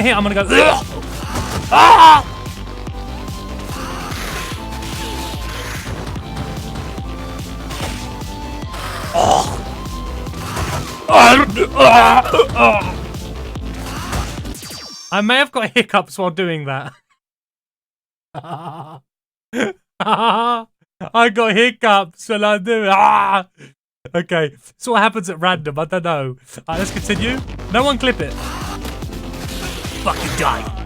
hit, I'm gonna go. Ah! I may have got hiccups while doing that. I got hiccups when I do it. Okay, so what happens at random? I don't know. Let's continue. No one clip it. Fucking die.